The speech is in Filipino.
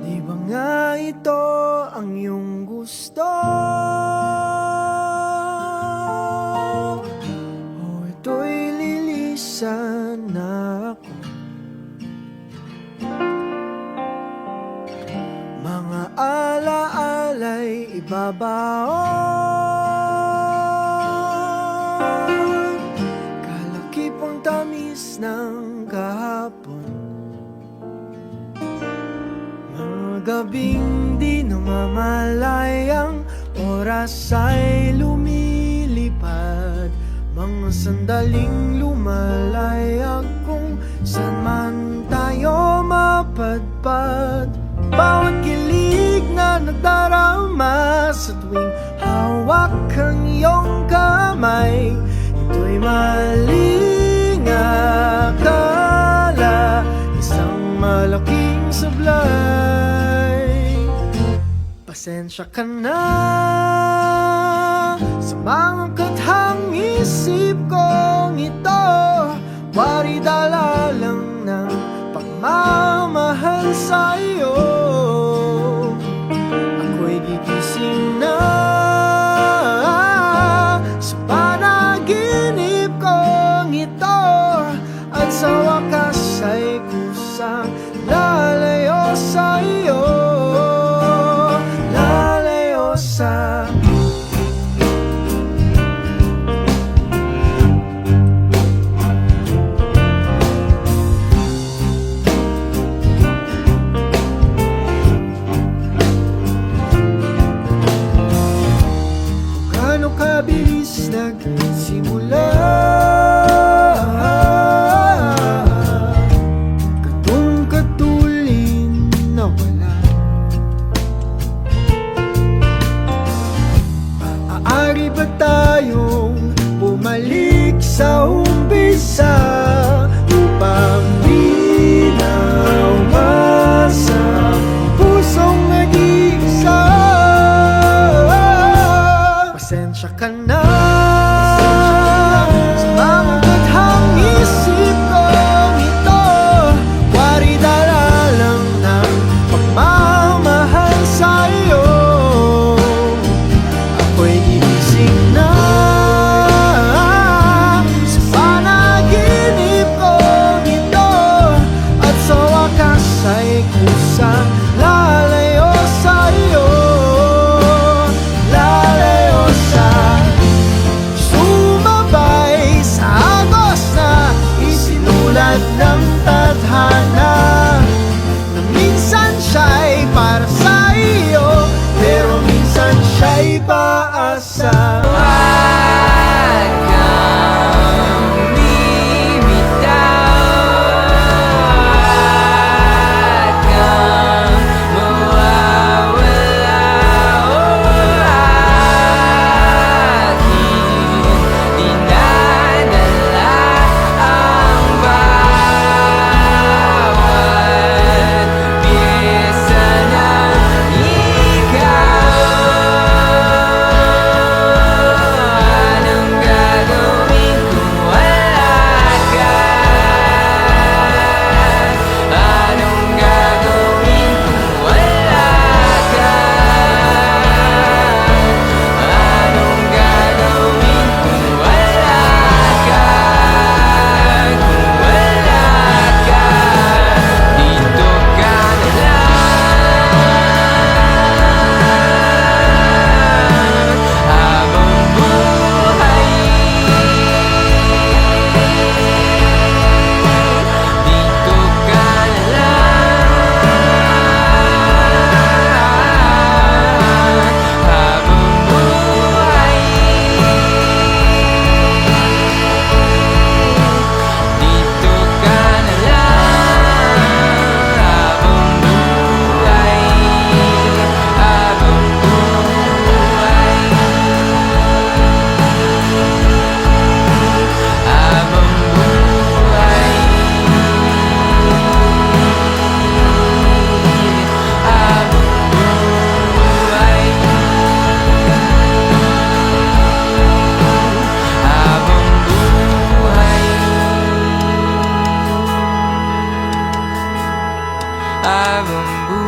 Di ba nga ito ang iyong gusto? O ito'y lilisan na ako? Mga alaala'y ibabaon, kalakipang tamis ng kahapon. Mga gabing di namamalayang oras ay lumilipad, mga sandaling lumalayag kung saan man tayo mapadpad. Bawat kilig na nagdarama sa tuwing hawak ang iyong kamay, ito'y maling akala, isang malaking sablay. Pasensya ka na sa mga kathang isip kong ito, wari dala lang ng pagmamahal sa'yo. Ako'y gigising na sa panaginip kong ito, at sa wakas ay kusang lalayo sa'yo, lalayo sa kabilis nagsimula, katong katulin na wala. Maaari ba tayong bumalik sa umpisa upang di na umasa pusong nag-iisa? Pasensya ka na sa mga kathang isip kong ito, wari dala lang ng pagmamahal sa'yo. Ako'y gigising na sa panaginip kong ito, at sa wakas ay kusang lalayo sa'yo, ng tadhana, na minsan siya'y para sa iyo, pero minsan siya'y paasa. Huwag kang bibitaw, huwag kang I remove